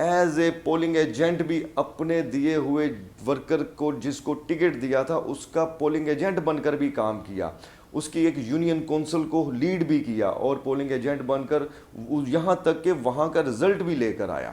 As a polling agent بھی اپنے دیے ہوئے ورکر کو جس کو ٹکٹ دیا تھا اس کا پولنگ ایجنٹ بن کر بھی کام کیا، اس کی ایک یونین کونسل کو لیڈ بھی کیا اور پولنگ ایجنٹ بن کر یہاں تک کہ وہاں کا رزلٹ بھی لے کر آیا۔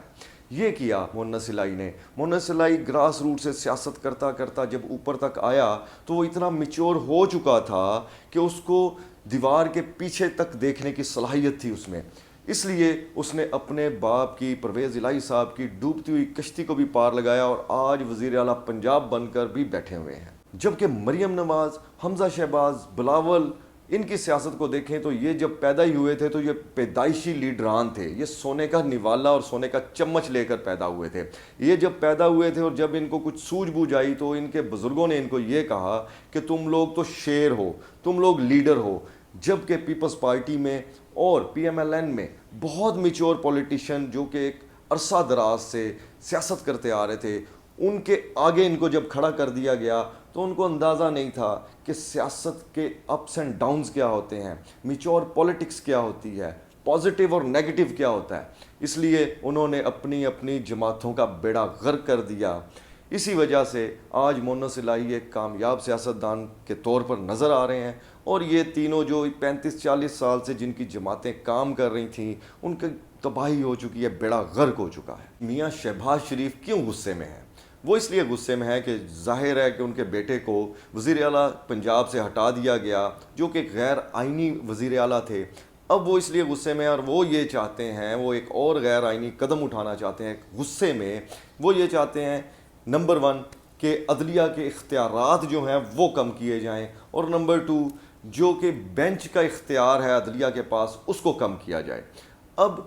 یہ کیا مونس الائی نے۔ مونس الائی گراس روٹ سے سیاست کرتا کرتا جب اوپر تک آیا تو وہ اتنا میچور ہو چکا تھا کہ اس کو دیوار کے پیچھے تک دیکھنے کی صلاحیت تھی اس میں، اس لیے اس نے اپنے باپ کی پرویز الہی صاحب کی ڈوبتی ہوئی کشتی کو بھی پار لگایا اور آج وزیر اعلیٰ پنجاب بن کر بھی بیٹھے ہوئے ہیں۔ جبکہ مریم نواز، حمزہ شہباز، بلاول، ان کی سیاست کو دیکھیں تو یہ جب پیدا ہی ہوئے تھے تو یہ پیدائشی لیڈران تھے، یہ سونے کا نوالا اور سونے کا چمچ لے کر پیدا ہوئے تھے۔ یہ جب پیدا ہوئے تھے اور جب ان کو کچھ سوجھ بوجھ آئی تو ان کے بزرگوں نے ان کو یہ کہا کہ تم لوگ تو شیر ہو، تم لوگ لیڈر ہو۔ جبکہ پیپلز پارٹی میں اور پی ایم ایل این میں بہت میچور پولیٹیشین جو کہ ایک عرصہ دراز سے سیاست کرتے آ رہے تھے، ان کے آگے ان کو جب کھڑا کر دیا گیا تو ان کو اندازہ نہیں تھا کہ سیاست کے اپس اینڈ ڈاؤنز کیا ہوتے ہیں، میچور پولیٹکس کیا ہوتی ہے، پازیٹیو اور نیگیٹو کیا ہوتا ہے۔ اس لیے انہوں نے اپنی اپنی جماعتوں کا بیڑا غرق کر دیا۔ اسی وجہ سے آج مونس الائی ایک کامیاب سیاستدان کے طور پر نظر آ رہے ہیں، اور یہ تینوں جو 35-40 سال سے جن کی جماعتیں کام کر رہی تھیں ان کی تباہی ہو چکی ہے، بیڑا غرق ہو چکا ہے۔ میاں شہباز شریف کیوں غصے میں ہیں؟ وہ اس لیے غصے میں ہے کہ ظاہر ہے کہ ان کے بیٹے کو وزیر اعلیٰ پنجاب سے ہٹا دیا گیا جو کہ غیر آئینی وزیر اعلیٰ تھے۔ اب وہ اس لیے غصے میں ہیں اور وہ یہ چاہتے ہیں، وہ ایک اور غیر آئینی قدم اٹھانا چاہتے ہیں غصے میں۔ وہ یہ چاہتے ہیں نمبر 1 کہ عدلیہ کے اختیارات جو ہیں وہ کم کیے جائیں، اور نمبر 2 جو کہ بینچ کا اختیار ہے عدلیہ کے پاس اس کو کم کیا جائے۔ اب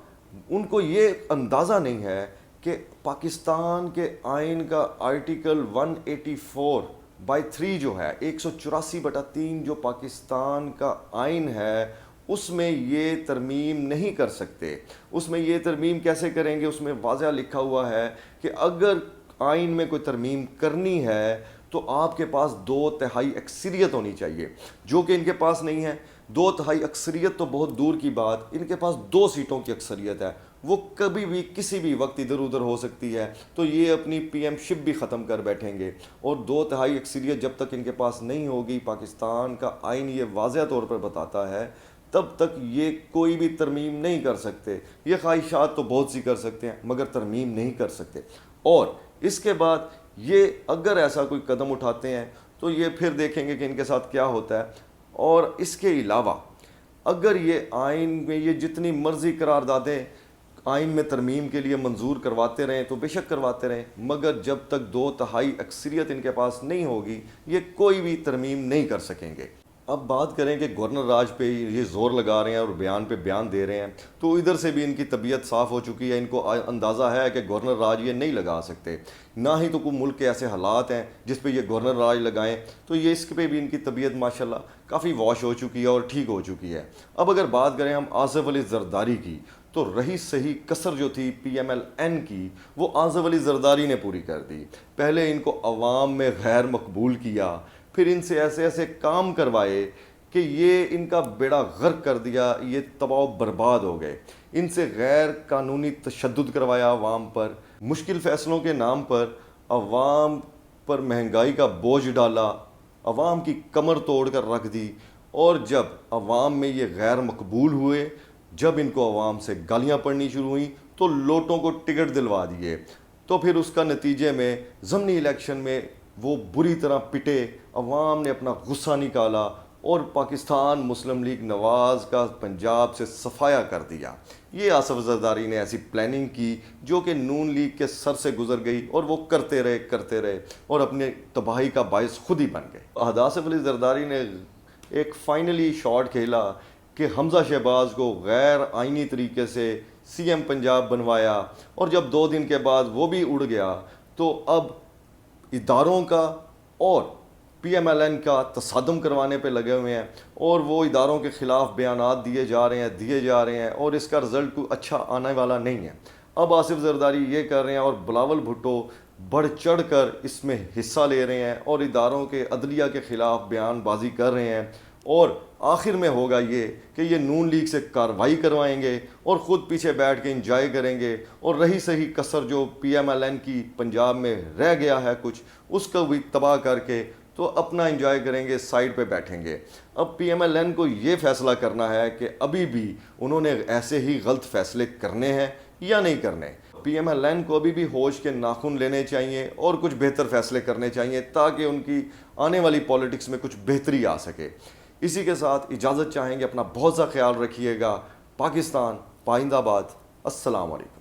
ان کو یہ اندازہ نہیں ہے کہ پاکستان کے آئین کا آرٹیکل 184/3 جو ہے 184/3 جو پاکستان کا آئین ہے اس میں یہ ترمیم نہیں کر سکتے۔ اس میں یہ ترمیم کیسے کریں گے؟ اس میں واضح لکھا ہوا ہے کہ اگر آئین میں کوئی ترمیم کرنی ہے تو آپ کے پاس 2/3 اکثریت ہونی چاہیے، جو کہ ان کے پاس نہیں ہے۔ 2/3 اکثریت تو بہت دور کی بات، ان کے پاس 2 سیٹوں کی اکثریت ہے، وہ کبھی بھی کسی بھی وقت ادھر ادھر ہو سکتی ہے، تو یہ اپنی پی ایم شپ بھی ختم کر بیٹھیں گے۔ اور 2/3 اکثریت جب تک ان کے پاس نہیں ہوگی، پاکستان کا آئین یہ واضح طور پر بتاتا ہے، تب تک یہ کوئی بھی ترمیم نہیں کر سکتے۔ یہ خواہشات تو بہت سی کر سکتے ہیں مگر ترمیم نہیں کر سکتے۔ اور اس کے بعد یہ اگر ایسا کوئی قدم اٹھاتے ہیں تو یہ پھر دیکھیں گے کہ ان کے ساتھ کیا ہوتا ہے۔ اور اس کے علاوہ اگر یہ آئین میں یہ جتنی مرضی قراردادیں آئین میں ترمیم کے لیے منظور کرواتے رہیں تو بے شک کرواتے رہیں، مگر جب تک 2/3 اکثریت ان کے پاس نہیں ہوگی یہ کوئی بھی ترمیم نہیں کر سکیں گے۔ اب بات کریں کہ گورنر راج پہ یہ زور لگا رہے ہیں اور بیان پہ بیان دے رہے ہیں، تو ادھر سے بھی ان کی طبیعت صاف ہو چکی ہے، ان کو اندازہ ہے کہ گورنر راج یہ نہیں لگا سکتے، نہ ہی تو کوئی ملک کے ایسے حالات ہیں جس پہ یہ گورنر راج لگائیں، تو یہ اس پہ بھی ان کی طبیعت ماشاءاللہ کافی واش ہو چکی ہے اور ٹھیک ہو چکی ہے۔ اب اگر بات کریں ہم آصف علی زرداری کی، تو رہی صحیح کسر جو تھی پی ایم ایل این کی وہ آصف علی زرداری نے پوری کر دی۔ پہلے ان کو عوام میں غیر مقبول کیا، پھر ان سے ایسے ایسے کام کروائے کہ یہ ان کا بیڑا غرق کر دیا، یہ تباہ و برباد ہو گئے۔ ان سے غیر قانونی تشدد کروایا عوام پر، مشکل فیصلوں کے نام پر عوام پر مہنگائی کا بوجھ ڈالا، عوام کی کمر توڑ کر رکھ دی، اور جب عوام میں یہ غیر مقبول ہوئے، جب ان کو عوام سے گالیاں پڑنی شروع ہوئیں تو لوٹوں کو ٹکٹ دلوا دیے، تو پھر اس کا نتیجے میں ضمنی الیکشن میں وہ بری طرح پٹے، عوام نے اپنا غصہ نکالا اور پاکستان مسلم لیگ نواز کا پنجاب سے صفایا کر دیا۔ یہ آصف زرداری نے ایسی پلاننگ کی جو کہ نون لیگ کے سر سے گزر گئی، اور وہ کرتے رہے اور اپنے تباہی کا باعث خود ہی بن گئے۔ آصف علی زرداری نے ایک فائنلی شاٹ کھیلا کہ حمزہ شہباز کو غیر آئینی طریقے سے سی ایم پنجاب بنوایا، اور جب 2 دن کے بعد وہ بھی اڑ گیا تو اب اداروں کا اور پی ایم ایل این کا تصادم کروانے پہ لگے ہوئے ہیں، اور وہ اداروں کے خلاف بیانات دیے جا رہے ہیں اور اس کا رزلٹ کوئی اچھا آنے والا نہیں ہے۔ اب آصف زرداری یہ کر رہے ہیں اور بلاول بھٹو بڑھ چڑھ کر اس میں حصہ لے رہے ہیں اور اداروں کے عدلیہ کے خلاف بیان بازی کر رہے ہیں، اور آخر میں ہوگا یہ کہ یہ نون لیگ سے کارروائی کروائیں گے اور خود پیچھے بیٹھ کے انجوائے کریں گے، اور رہی صحیح کسر جو پی ایم ایل این کی پنجاب میں رہ گیا ہے کچھ، اس کو بھی تباہ کر کے تو اپنا انجوائے کریں گے، سائڈ پہ بیٹھیں گے۔ اب پی ایم ایل این کو یہ فیصلہ کرنا ہے کہ ابھی بھی انہوں نے ایسے ہی غلط فیصلے کرنے ہیں یا نہیں کرنے۔ پی ایم ایل این کو ابھی بھی ہوش کے ناخن لینے چاہیے اور کچھ بہتر فیصلے کرنے چاہیے تاکہ ان کی آنے والی پالیٹکس میں کچھ بہتری آ سکے۔ اسی کے ساتھ اجازت چاہیں گے، اپنا بہت سا خیال رکھیے گا۔ پاکستان پائندہ باد۔ السلام علیکم۔